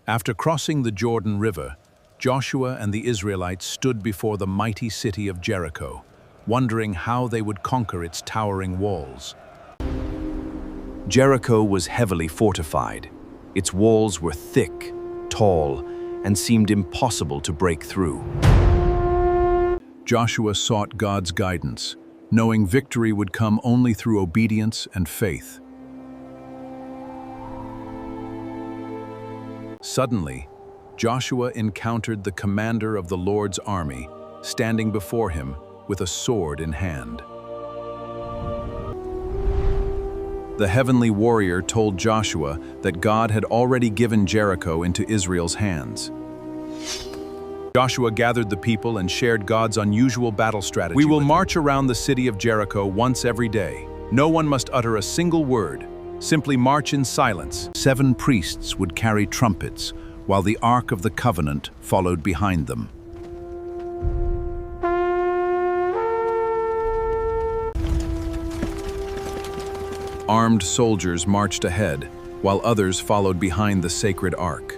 After crossing the Jordan River, Joshua and the Israelites stood before the mighty city of Jericho, wondering how they would conquer its towering walls. Jericho was heavily fortified. Its walls were thick, tall, and seemed impossible to break through. Joshua sought God's guidance, knowing victory would come only through obedience and faith. Suddenly, Joshua encountered the commander of the Lord's army, standing before him with a sword in hand. The heavenly warrior told Joshua that God had already given Jericho into Israel's hands. Joshua gathered the people and shared God's unusual battle strategy. "We will march around the city of Jericho once every day. No one must utter a single word. Simply march in silence." 7 priests would carry trumpets, while the Ark of the Covenant followed behind them. Armed soldiers marched ahead, while others followed behind the sacred ark.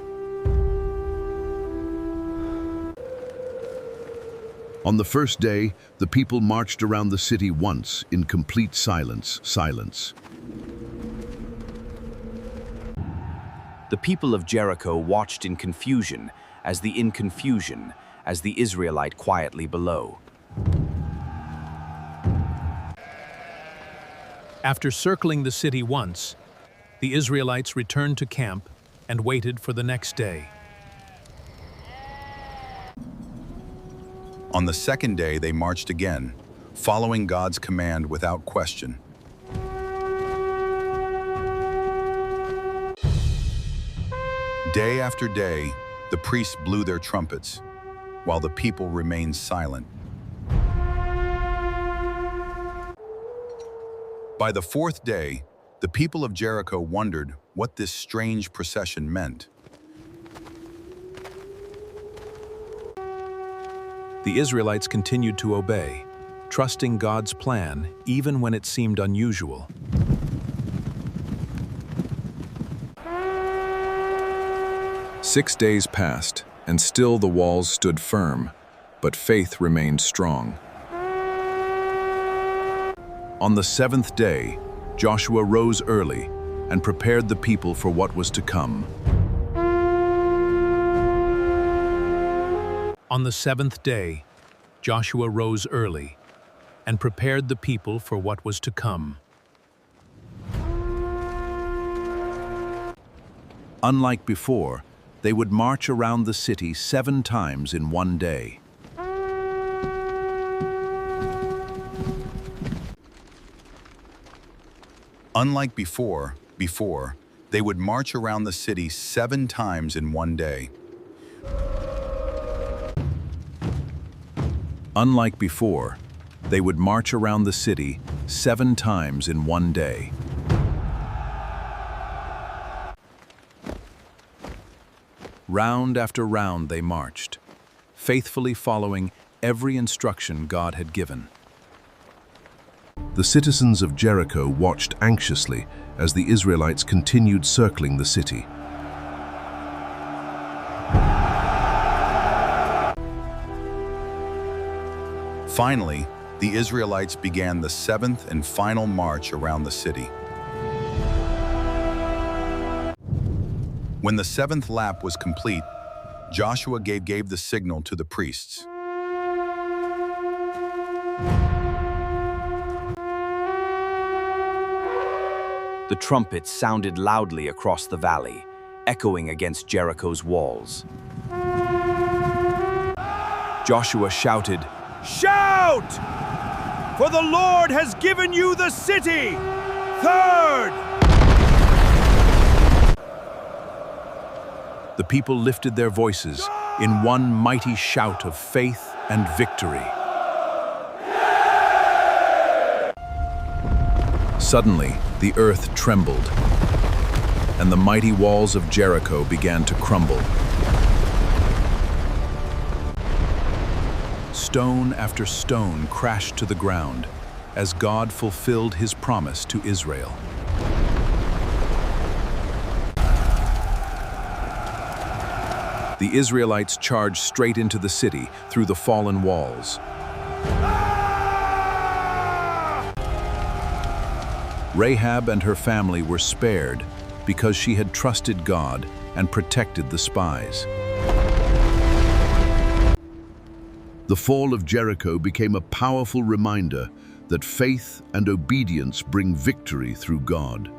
On the first day, the people marched around the city once in complete silence. The people of Jericho watched in confusion as the Israelite quietly below. After circling the city once, the Israelites returned to camp and waited for the next day. On the second day, they marched again, following God's command without question. Day after day, the priests blew their trumpets, while the people remained silent. By the fourth day, the people of Jericho wondered what this strange procession meant. The Israelites continued to obey, trusting God's plan even when it seemed unusual. "6 days passed, and still the walls stood firm, but faith remained strong. On the 7th day, Joshua rose early and prepared the people for what was to come. On the 7th day, Joshua rose early and prepared the people for what was to come. Unlike before, they would march around the city 7 times in one day. Unlike before, they would march around the city 7 times in one day. Unlike before, they would march around the city 7 times in one day. Round after round they marched, faithfully following every instruction God had given. The citizens of Jericho watched anxiously as the Israelites continued circling the city. Finally, the Israelites began the 7th and final march around the city. When the 7th lap was complete, Joshua gave the signal to the priests. The trumpets sounded loudly across the valley, echoing against Jericho's walls. Joshua shouted, "Shout! For the Lord has given you the city! Third!" The people lifted their voices in one mighty shout of faith and victory. Suddenly, the earth trembled, and the mighty walls of Jericho began to crumble. Stone after stone crashed to the ground as God fulfilled his promise to Israel. the Israelites charged straight into the city through the fallen walls. Rahab and her family were spared because she had trusted God and protected the spies. The fall of Jericho became a powerful reminder that faith and obedience bring victory through God.